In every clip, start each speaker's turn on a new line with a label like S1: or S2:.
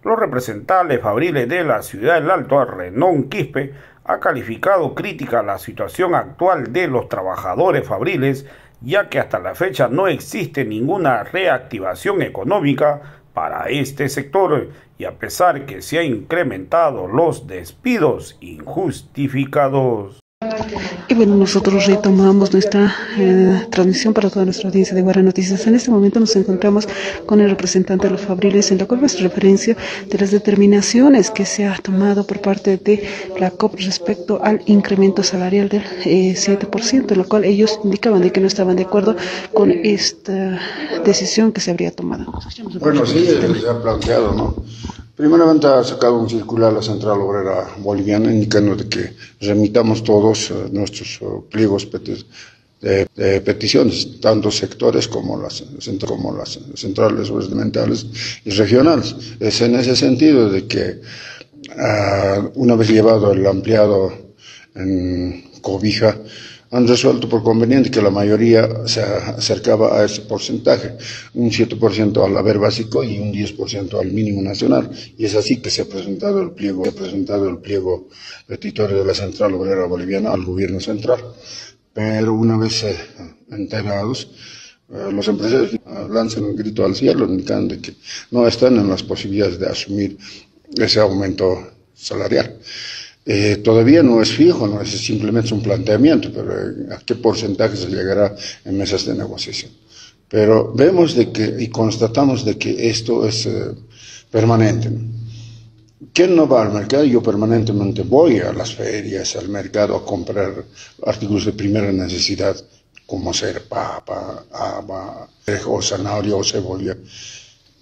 S1: Los representantes fabriles de la ciudad del Alto, Renón Quispe, ha calificado crítica la situación actual de los trabajadores fabriles, ya que hasta la fecha no existe ninguna reactivación económica para este sector y a pesar que se han incrementado los despidos injustificados.
S2: Y bueno, nosotros retomamos nuestra transmisión para toda nuestra audiencia de Guara Noticias. En este momento nos encontramos con el representante de los fabriles, en la cual hace referencia de las determinaciones que se ha tomado por parte de la COP respecto al incremento salarial del 7%, en lo cual ellos indicaban de que no estaban de acuerdo con esta decisión que se habría tomado.
S3: Bueno, sí, se ha planteado, ¿no? Primeramente ha sacado un circular la Central Obrera Boliviana indicando de que remitamos todos nuestros pliegos de peticiones, tanto sectores como las centrales gubernamentales y regionales. Es en ese sentido de que una vez llevado el ampliado en cobija, han resuelto por conveniente que la mayoría se acercaba a ese porcentaje, un 7% al haber básico y un 10% al mínimo nacional. Y es así que se ha presentado el pliego petitorio de la Central Obrera Boliviana al gobierno central. Pero una vez enterados, los empresarios lanzan un grito al cielo indicando que no están en las posibilidades de asumir ese aumento salarial. Todavía no es fijo, no es simplemente un planteamiento, pero a qué porcentaje se llegará en mesas de negociación. Pero vemos de que y constatamos de que esto es permanente, ¿no? ¿Quién no va al mercado? Yo permanentemente voy a las ferias, al mercado a comprar artículos de primera necesidad, como ser papa, haba, o zanahoria o cebolla,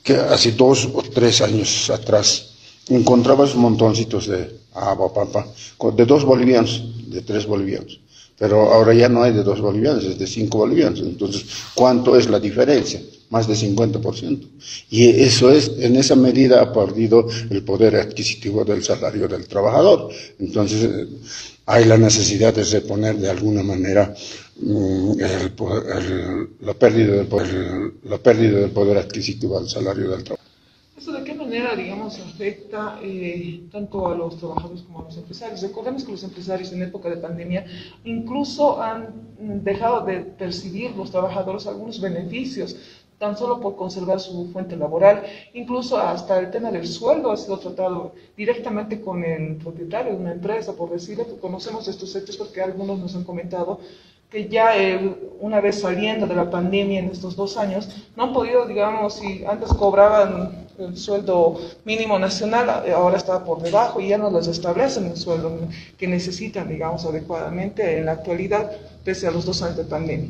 S3: que hace 2 o 3 años atrás encontrabas montoncitos de papa, de 2 bolivianos, de 3 bolivianos. Pero ahora ya no hay de 2 bolivianos, es de 5 bolivianos. Entonces, ¿cuánto es la diferencia? Más de 50%. Y eso es, en esa medida ha perdido el poder adquisitivo del salario del trabajador. Entonces, hay la necesidad de reponer de alguna manera la pérdida del poder adquisitivo al salario del trabajador.
S4: ¿Eso de qué manera, digamos, afecta tanto a los trabajadores como a los empresarios? Recordemos que los empresarios en época de pandemia incluso han dejado de percibir los trabajadores algunos beneficios, tan solo por conservar su fuente laboral, incluso hasta el tema del sueldo ha sido tratado directamente con el propietario de una empresa, por decirlo, conocemos estos hechos porque algunos nos han comentado que ya una vez saliendo de la pandemia en estos 2 años, no han podido, digamos, si antes cobraban el sueldo mínimo nacional, ahora está por debajo y ya no les establecen el sueldo que necesitan, digamos, adecuadamente en la actualidad, pese a los 2 años de pandemia.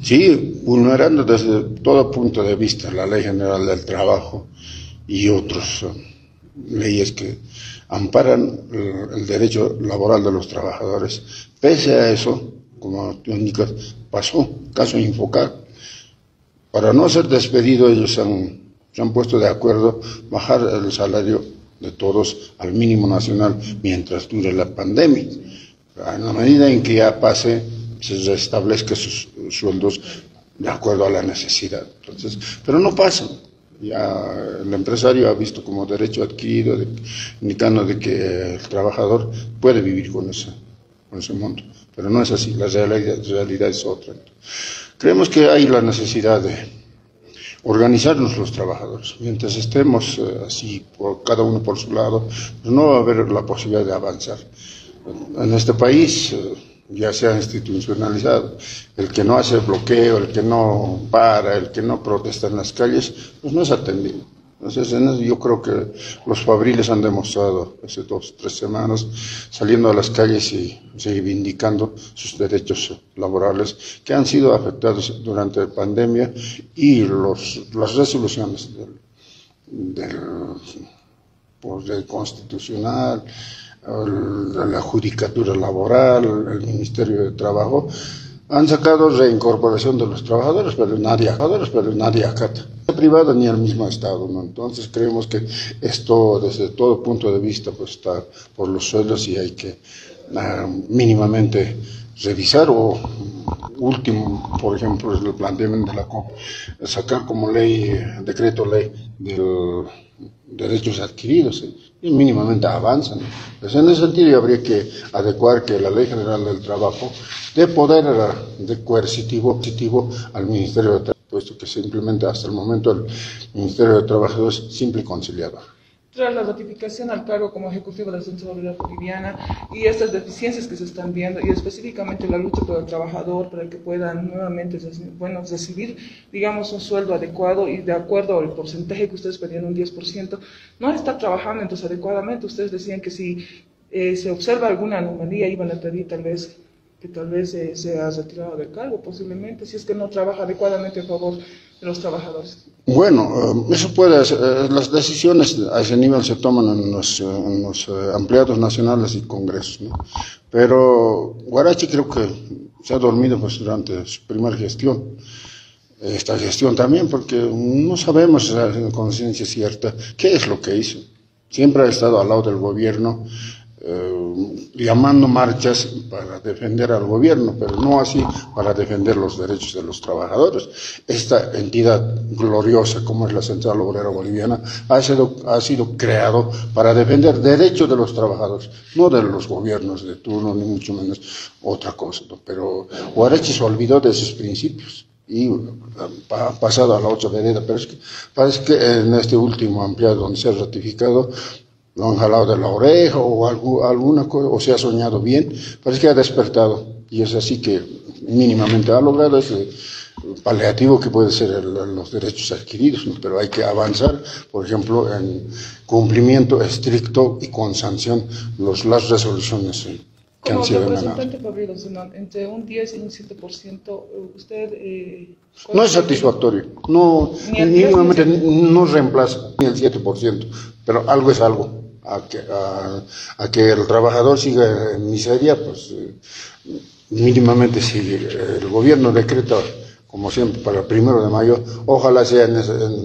S3: Sí, vulnerando desde todo punto de vista la Ley General del Trabajo y otras leyes que amparan el derecho laboral de los trabajadores. Pese a eso, como tú indicas, pasó, caso Infocar. Para no ser despedido, ellos se han puesto de acuerdo bajar el salario de todos al mínimo nacional mientras dure la pandemia. En la medida en que ya pase, se restablezca sus sueldos de acuerdo a la necesidad. Entonces, pero no pasa. Ya el empresario ha visto como derecho adquirido, indicando de que el trabajador puede vivir con ese monto. Pero no es así, la realidad es otra. Creemos que hay la necesidad de organizarnos los trabajadores. Mientras estemos así, cada uno por su lado, pues no va a haber la posibilidad de avanzar. En este país ya se ha institucionalizado. El que no hace bloqueo, el que no para, el que no protesta en las calles, pues no es atendido. Entonces, yo creo que los fabriles han demostrado hace 2 o 3 semanas, saliendo a las calles y reivindicando sus derechos laborales que han sido afectados durante la pandemia y las resoluciones del Constitucional, la Judicatura Laboral, el Ministerio de Trabajo, han sacado reincorporación de los trabajadores, pero nadie acata. Ni el privado ni el mismo Estado, ¿no? Entonces creemos que esto, desde todo punto de vista, pues está por los suelos y hay que mínimamente revisar o último, por ejemplo, es el planteamiento de la COP, sacar como ley, decreto ley del derechos adquiridos, y mínimamente avanzan. Pues en ese sentido habría que adecuar que la Ley General del Trabajo dé poder de coercitivo al Ministerio de Trabajo, puesto que simplemente hasta el momento el Ministerio de Trabajo es simple conciliador.
S4: Tras la ratificación al cargo como ejecutivo de la Central Obrera Boliviana y estas deficiencias que se están viendo, y específicamente la lucha por el trabajador, para que puedan nuevamente recibir, digamos, un sueldo adecuado y de acuerdo al porcentaje que ustedes pedían, un 10%, no está trabajando entonces adecuadamente. Ustedes decían que si se observa alguna anomalía, iban a pedir tal vez sea retirado del cargo, posiblemente, si es que no trabaja adecuadamente a favor de los trabajadores.
S3: Bueno, eso puede ser, las decisiones a ese nivel se toman en los empleados nacionales y congresos, ¿no? Pero Huarachi creo que se ha dormido pues durante su primera gestión, esta gestión también, porque no sabemos en conciencia cierta qué es lo que hizo. Siempre ha estado al lado del gobierno, llamando marchas para defender al gobierno, pero no así para defender los derechos de los trabajadores. Esta entidad gloriosa como es la Central Obrera Boliviana ha sido creado para defender derechos de los trabajadores, no de los gobiernos de turno, ni mucho menos otra cosa, ¿no? Pero Huarachi se olvidó de esos principios y ha pasado a la otra vereda, pero es que parece que en este último ampliado donde se ha ratificado lo han jalado de la oreja o alguna cosa, o se ha soñado bien, parece que ha despertado, y es así que mínimamente ha logrado ese paliativo que puede ser los derechos adquiridos, ¿no? Pero hay que avanzar, por ejemplo, en cumplimiento estricto y con sanción las resoluciones que han sido emanadas.
S4: Como representante Fabril, entre un 10 y un 7%, usted...
S3: no es satisfactorio, no, mínimamente no reemplaza ni el 7%, pero algo es algo. A que el trabajador siga en miseria, pues mínimamente si el gobierno decreta, como siempre, para el 1 de mayo, ojalá sea en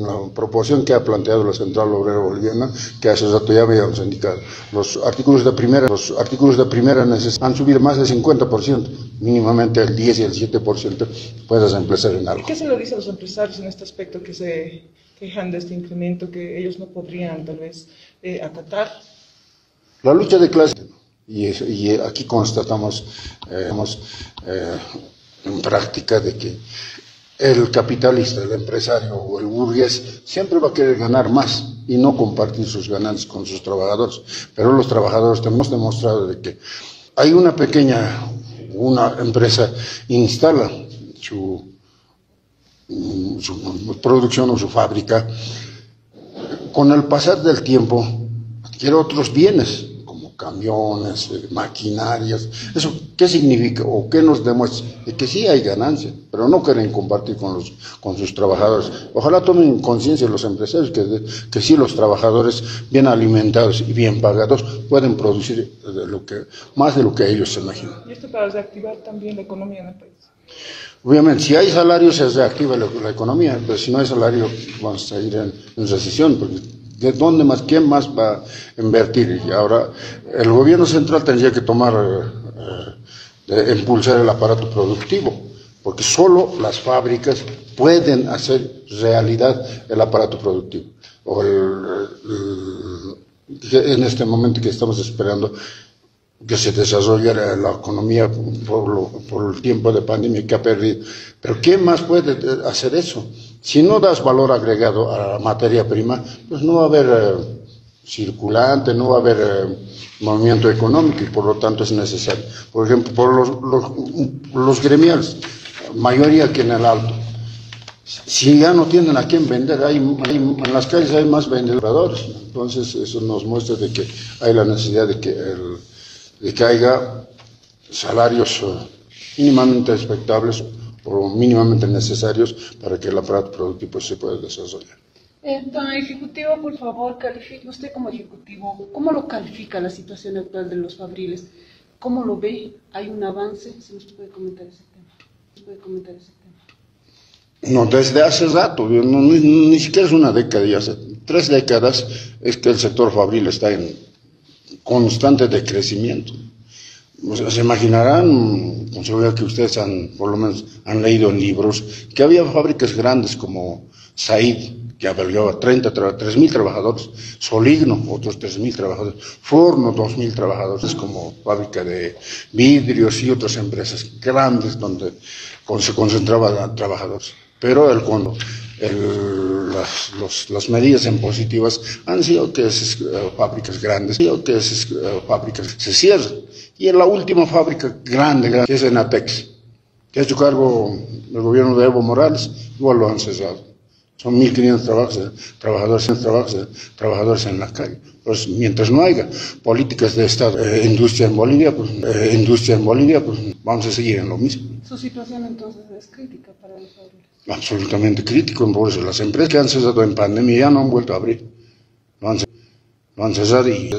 S3: la proporción que ha planteado la Central Obrera Boliviana, que hace rato ya habíamos indicado. Los artículos de primera necesidad han subido más del 50%, mínimamente el 10 y el 7% puedes empezar en algo.
S4: ¿Qué se le dice a los empresarios en este aspecto que se quejan de este incremento que ellos no podrían tal vez acatar?
S3: La lucha de clases, y aquí constatamos en práctica de que el capitalista, el empresario o el burgués siempre va a querer ganar más y no compartir sus ganancias con sus trabajadores. Pero los trabajadores hemos demostrado de que hay una empresa instala su producción o su fábrica, con el pasar del tiempo adquiere otros bienes, como camiones, maquinarias. ¿Eso qué significa o qué nos demuestra? De que sí hay ganancia, pero no quieren compartir con sus trabajadores. Ojalá tomen conciencia los empresarios que sí los trabajadores bien alimentados y bien pagados pueden producir más de lo que ellos se imaginan.
S4: ¿Y esto para reactivar también la economía en el país?
S3: Obviamente, si hay salario se reactiva la economía, pero si no hay salario vamos a ir en recesión, porque ¿de dónde más? ¿Quién más va a invertir? Y ahora el gobierno central tendría que impulsar el aparato productivo, porque solo las fábricas pueden hacer realidad el aparato productivo. En este momento que estamos esperando que se desarrollara la economía por el tiempo de pandemia que ha perdido. Pero ¿quién más puede hacer eso? Si no das valor agregado a la materia prima, pues no va a haber circulante, no va a haber movimiento económico y por lo tanto es necesario. Por ejemplo, por los gremiales, mayoría aquí en el Alto. Si ya no tienen a quién vender, en las calles hay más vendedores. Entonces eso nos muestra de que hay la necesidad de que haya salarios mínimamente expectables o mínimamente necesarios para que el aparato productivo se pueda desarrollar.
S2: Don Ejecutivo, por favor, califique usted como Ejecutivo, ¿cómo lo califica la situación actual de los fabriles? ¿Cómo lo ve? ¿Hay un avance? ¿Se nos puede comentar ese tema?
S3: No, desde hace rato, ni siquiera es una década, ya hace 3 décadas es que el sector fabril está en constante decrecimiento. Se imaginarán, con seguridad que ustedes por lo menos han leído en libros, que había fábricas grandes como Said, que albergaba 3.000 trabajadores, Soligno, otros 3.000 trabajadores, Forno, 2.000 trabajadores, como fábrica de vidrios y otras empresas grandes donde se concentraban trabajadores. Pero cuando las medidas impositivas han sido que esas fábricas grandes, fábricas se cierran. Y en la última fábrica grande, que es Enatex, que ha hecho cargo del gobierno de Evo Morales, igual lo han cerrado. Son 1.500 trabajadores en la calle. Pues mientras no haya políticas de Estado, industria en Bolivia, pues vamos a seguir en lo mismo.
S2: Su situación entonces es crítica para los fabriles.
S3: Absolutamente crítico. Por eso las empresas que han cesado en pandemia ya no han vuelto a abrir. Lo han cesado y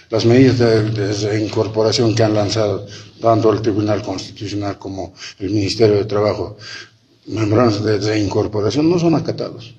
S3: las medidas de reincorporación que han lanzado tanto el Tribunal Constitucional como el Ministerio de Trabajo, memorandos de reincorporación, no son acatados.